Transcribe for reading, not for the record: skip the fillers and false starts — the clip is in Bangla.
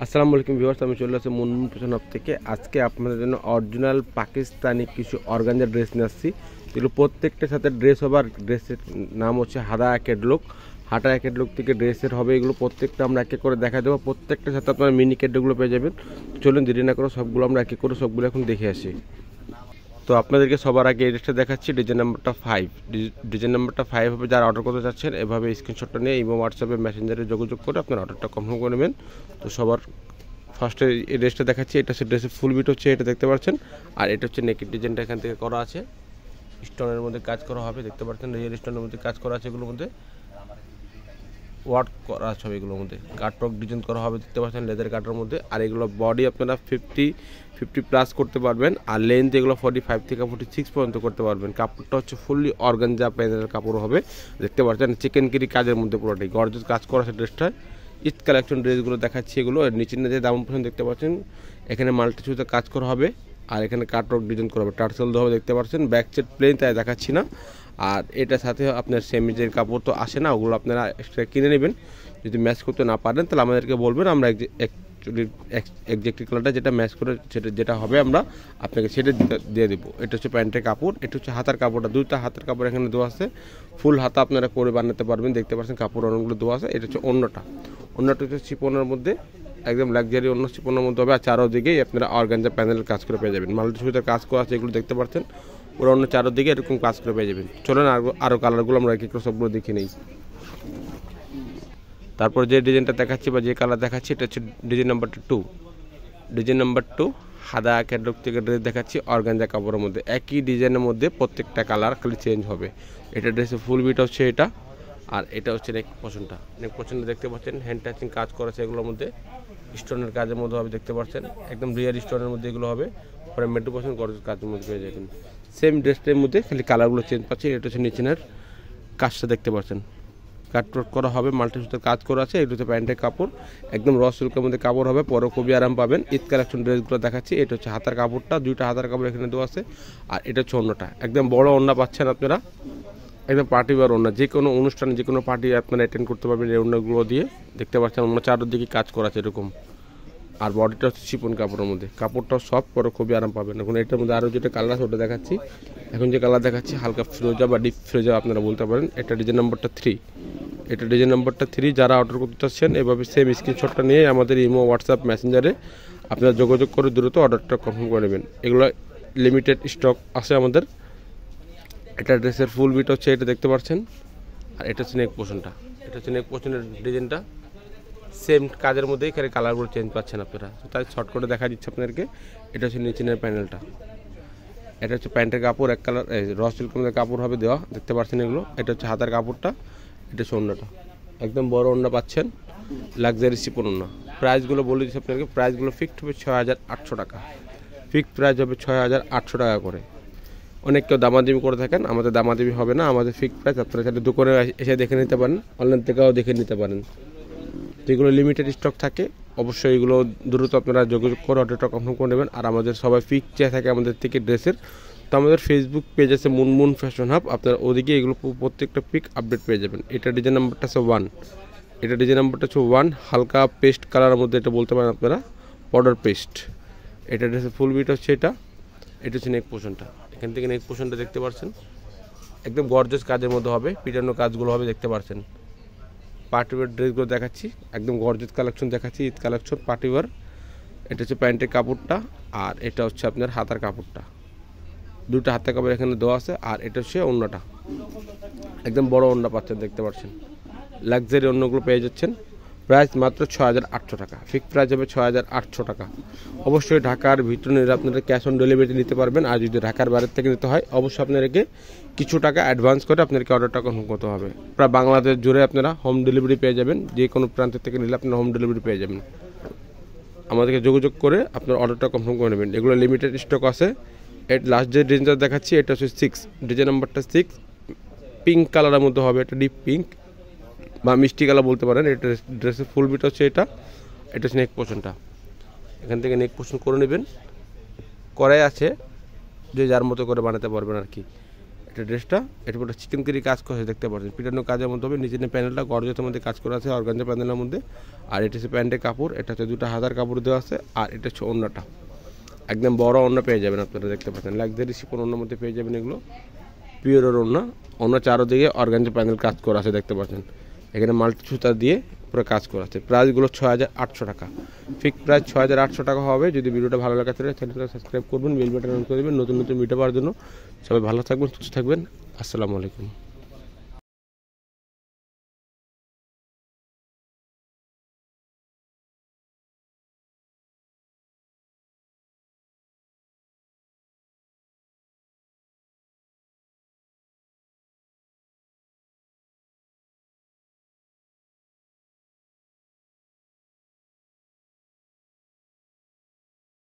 আসসালামু আলাইকুম ভিউয়ার্স, আমি চলে আসছি মুনমুন ফ্যাশন হাব থেকে। আজকে আপনাদের জন্য অরিজিনাল পাকিস্তানি কিছু অর্গানজা ড্রেস নিয়ে আসছি। এগুলো প্রত্যেকটার সাথে ড্রেস হবে, আর ড্রেসের নাম হচ্ছে হাদা ক্যাটলগ। হাটা ক্যাটলগ থেকে ড্রেসের হবে এগুলো। প্রত্যেকটা আমরা এক এক করে দেখা দেবো। প্রত্যেকটার সাথে আপনারা মিনি ক্যাটলগুলো পেয়ে যাবেন। চলুন দেরি না করে সবগুলো আমরা এক এক করে সবগুলো এখন দেখে আসি। তো আপনাদেরকে সবার আগে এই ড্রেসটা দেখাচ্ছি, ডিজাইন নাম্বারটা 5। ডিজাইন নাম্বারটা 5 হবে। যারা অর্ডার করতে চাচ্ছেন এভাবে স্ক্রিনশটটা নিয়ে ইমো হোয়াটসঅ্যাপে মেসেঞ্জারে যোগাযোগ করে আপনার অর্ডারটা কনফার্ম করে নেবেন। তো সবার ফার্স্টে এই ড্রেসটা দেখাচ্ছি। এটা হচ্ছে ড্রেসের ফুল বিট হচ্ছে, এটা দেখতে পাচ্ছেন। আর এটা হচ্ছে নেকের ডিজাইনটা এখান থেকে করা আছে, স্টোনের মধ্যে কাজ করা হবে, দেখতে পাচ্ছেন। রিয়েল স্টোনের মধ্যে কাজ করা আছে, এগুলোর মধ্যে ওয়ার্ক করা আছে এগুলোর মধ্যে। কাটওয়ার্ক ডিজাইন করা হবে, দেখতে পাচ্ছেন, লেদার কাটার মধ্যে। আর এগুলো বডি আপনারা 50 প্লাস করতে পারবেন, আর লেন্থ এগুলো 45 থেকে 46 পর্যন্ত করতে পারবেন। কাপড়টা হচ্ছে ফুললি অর্গানজা প্যানেলের কাপড় হবে, দেখতে পাচ্ছেন। চিকেন কারি কাজের মধ্যে পুরোটাই গর্জিয়াস কাজ করা আছে ড্রেসটা। ঈদ কালেকশন ড্রেসগুলো দেখাচ্ছি এগুলো। নিচের যে দাম পর্যন্ত দেখতে পাচ্ছেন, এখানে মাল্টি সুতা কাজ করা হবে, আর এখানে কাটওয়ার্ক ডিজাইন করা হবে, টার্সেল দেওয়া হবে, দেখতে পাচ্ছেন। ব্যাক সাইড প্লেন, তাই দেখাচ্ছি না। আর এটার সাথে আপনার সেমিজের কাপড় তো আসে না, ওগুলো আপনারা এক্সট্রা কিনে নেবেন। যদি ম্যাচ করতে না পারেন তাহলে আমাদেরকে বলবেন, আমরা অ্যাকচুয়ালি এক্সাক্ট কালারটা যেটা ম্যাচ করে যেটা হবে আমরা আপনাকে সেটা দিয়ে দেবো। এটা হচ্ছে প্যান্টের কাপড়, এটা হচ্ছে হাতার কাপড়টা। দুইটা হাতের কাপড় এখানে দেওয়া আছে, ফুল হাতা আপনারা করে বানাতে পারবেন, দেখতে পাচ্ছেন। কাপড় অনেকগুলো দেওয়া আছে। এটা হচ্ছে অন্যটা হচ্ছে চিপনের মধ্যে, একদম লাক্সারি অন্য চিপনের মধ্যে হবে। আর চারোদিকেই আপনারা অর্গানজা প্যানেলের কাজ করে পেয়ে যাবেন। মাল্টি সুতার কাজ করা আছে, এগুলো দেখতে পাচ্ছেন। ওরা অন্য চারোদিকে এরকম কাজ করে পেয়ে যাবেন। চলেন আরও কালারগুলো আমরা এক এক করে সবগুলো দেখে নিই। তারপর যে ডিজাইনটা দেখাচ্ছি বা যে কালার দেখাচ্ছি, এটা হচ্ছে ডিজাইন নাম্বারটা 2। ডিজাইন নাম্বার 2 হাদা ক্যাটলগ থেকে ড্রেস দেখাচ্ছি অর্গানজা কাপড়ের মধ্যে। একই ডিজাইনের মধ্যে প্রত্যেকটা কালার খালি চেঞ্জ হবে। এটা ড্রেসের ফুল বিট হচ্ছে এটা। আর এটা হচ্ছে নেক পোর্শনটা দেখতে পাচ্ছেন, হ্যান্ড টাচিং কাজ করেছে এগুলোর মধ্যে, স্টোনের কাজের মধ্যে হবে, দেখতে পাচ্ছেন। একদম রিয়াল স্টোনের মধ্যে এগুলো হবে। পরে মেট্রো পার্সেন্ট গর্জেস কাজের মধ্যে পেয়ে যাবেন। সেম ড্রেসটার মধ্যে খালি কালারগুলো চেঞ্জ পাচ্ছি। এটা হচ্ছে নিচের কাজটা দেখতে পাচ্ছেন, কাটওয়ার্ক করা হবে, মাল্টি সুতার কাজ করা আছে। এটা হচ্ছে প্যান্টের কাপড়, একদম র সিল্কের মধ্যে কাপড় হবে, পরে খুবই আরাম পাবেন। ঈদ কালেকশন ড্রেসগুলো দেখাচ্ছি। এটা হচ্ছে হাতার কাপড়টা, দুইটা হাতার কাপড় এখানে দেওয়া আছে। আর এটা হচ্ছে ওড়নাটা, একদম বড় ওড়না পাচ্ছেন আপনারা, একদম পার্টি ওয়্যার ওড়না। যে কোনো অনুষ্ঠানে যে কোনো পার্টি আপনারা অ্যাটেন্ড করতে পারবেন এই ওড়নাগুলো দিয়ে, দেখতে পাচ্ছেন। ওড়না চারদিকে কাজ করা আছে এরকম। আর বডিটা হচ্ছে চিপন কাপড়ের মধ্যে, কাপড়টাও সফট, পরে খুবই আরাম পাবেন। এখন এটার মধ্যে আরও যেটা কালার আছে ওটা দেখাচ্ছি। এখন যে কালার দেখাচ্ছি হালকা ফিরোজা বা ডিপ ফিরোজা আপনারা বলতে পারেন। এটা ডিজাইন নাম্বারটা 3। এটা ডিজাইন নাম্বারটা 3। যারা অর্ডার করতে চাচ্ছেন এভাবে সেম স্ক্রিনশটটা নিয়ে আমাদের ইমো হোয়াটসঅ্যাপ মেসেঞ্জারে আপনারা যোগাযোগ করে দ্রুত অর্ডারটা কনফার্ম করে নেবেন। এগুলো লিমিটেড স্টক আছে আমাদের। এটা ড্রেসের ফুল বিট হচ্ছে, এটা দেখতে পাচ্ছেন। আর এটা হচ্ছে নেক পোর্শনটা, এটা হচ্ছে নেক পোর্শনের ডিজাইনটা। সেম কাজের মধ্যেই খালি কালারগুলো চেঞ্জ পাচ্ছেন আপনারা, তাই শর্ট করে দেখা দিচ্ছে আপনাদেরকে। এটা হচ্ছে নিচের প্যানেলটা, এটা হচ্ছে প্যান্টের কাপড়, এক কালার র সিল্কের মধ্যে কাপড় হবে দেওয়া, দেখতে পাচ্ছেন এগুলো। এটা হচ্ছে হাতার কাপড়টা, এটা হচ্ছে ওড়নাটা, একদম বড় ওড়না পাচ্ছেন, লাক্সারি চিপন ওড়না। প্রাইসগুলো বলে দিচ্ছি আপনাদেরকে, প্রাইসগুলো ফিক্সড হবে 6800 টাকা। ফিক্সড প্রাইস হবে 6800 টাকা করে। অনেক কেউ দামাদামি করে থাকেন, আমাদের দামাদামি হবে না, আমাদের ফিক্সড প্রাইস। আপনারা চাইলে দোকানে এসে দেখে নিতে পারেন, অনলাইন থেকেও দেখে নিতে পারেন। যেগুলো লিমিটেড স্টক থাকে অবশ্যই এগুলো দ্রুত আপনারা যোগাযোগ করে অর্ডারটা কনফার্ম করে নেবেন। আর আমাদের সবাই পিক চেয়ে থাকে আমাদের থেকে ড্রেসের, তো আমাদের ফেসবুক পেজ আছে মুনমুন ফ্যাশন হাব, আপনারা ওদিকে এগুলো প্রত্যেকটা পিক আপডেট পেয়ে যাবেন। এটা ডিজাইন নাম্বারটা হচ্ছে 1। এটা ডিজাইন নাম্বারটা হচ্ছে 1, হালকা পেস্ট কালারের মধ্যে এটা বলতে পারেন আপনারা, পাউডার পেস্ট। এটা ড্রেসের ফুল বিট হচ্ছে এটা। এটা হচ্ছে নেক পোর্শনটা, এখান থেকে নেক পোর্শনটা দেখতে পাচ্ছেন, একদম গর্জিয়াস কাজের মধ্যে হবে, পিটানো কাজগুলো হবে, দেখতে পাচ্ছেন। পার্টি ওয়ার ড্রেসগুলো দেখাচ্ছি, একদম গর্জিয়াস কালেকশন দেখাচ্ছি, ঈদ কালেকশন পার্টি ওয়ার। এটা হচ্ছে প্যান্টের কাপড়টা, আর এটা হচ্ছে আপনার হাতার কাপড়টা। দুটো হাতের কাপড় এখানে দেওয়া আছে। আর এটা হচ্ছে ওড়নাটা, একদম বড় ওড়না পাচ্ছেন, দেখতে পাচ্ছেন। লাক্সারি ওড়নাগুলো পেয়ে যাচ্ছেন। প্রাইস মাত্র 6800 টাকা। ফিক্সড প্রাইস হবে 6800 টাকা। অবশ্যই ঢাকার ভিতরে নিলে আপনারা ক্যাশ অন ডেলিভারি নিতে পারবেন। আর যদি ঢাকার বাইরের থেকে নিতে হয় অবশ্যই আপনাদেরকে কিছু টাকা অ্যাডভান্স করে আপনাদেরকে অর্ডারটা কনফার্ম করতে হবে। প্রায় বাংলাদেশ জুড়ে আপনারা হোম ডেলিভারি পেয়ে যাবেন, যে কোনো প্রান্ত থেকে নিলে আপনারা হোম ডেলিভারি পেয়ে যাবেন। আমাদেরকে যোগাযোগ করে আপনার অর্ডারটা কনফার্ম করে নেবেন। এগুলো লিমিটেড স্টক আছে। এর লাস্ট যে ডিজাইনটা দেখাচ্ছি এটা হচ্ছে 6, ডিজাইন নাম্বারটা 6। পিঙ্ক কালারের মধ্যে হবে, এটা ডিপ পিঙ্ক বা মিষ্টি কালার বলতে পারেন। এটা ড্রেসের ফুল বিট হচ্ছে এটা। এটা হচ্ছে নেক পোর্শনটা, এখান থেকে নেক পোর্শন করে নেবেন, করাই আছে, যে যার মতো করে বানাতে পারবেন আর কি। এটা ড্রেসটা এটা পুরো চিকেন কারি কাজ করা আছে দেখতে পাচ্ছেন, পিটানো কাজের মধ্যে হবে। নিচের প্যানেলটা গর্জের মধ্যে কাজ করা আছে অর্গানজা প্যানেলের মধ্যে। আর এটা হচ্ছে প্যান্টের কাপড়, এটা হচ্ছে 2টা হাতার কাপড় দেওয়া আছে। আর এটা হচ্ছে ওড়নাটা, একদম বড় ওড়না পেয়ে যাবেন আপনারা দেখতে পাচ্ছেন, লাক্সারি শিফন ওড়নার মধ্যে পেয়ে যাবেন এগুলো, পিওরের ওড়না চারোদিকে অর্গানজা প্যানেল কাজ করা আছে দেখতে পাচ্ছেন। এখানে মাল্টি সুতা দিয়ে পুরো কাজ করা আছে। প্রাইসগুলো 6800 টাকা, ফিক্স প্রাইস 6800 টাকা হবে। যদি ভিডিওটা ভালো লাগে তাহলে চ্যানেলটা সাবস্ক্রাইব করবেন, বেল বাটন অন করে দেবেন নতুন নতুন ভিডিও পাওয়ার জন্য। সবাই ভালো থাকবেন, সুস্থ থাকবেন, আসসালামু আলাইকুম।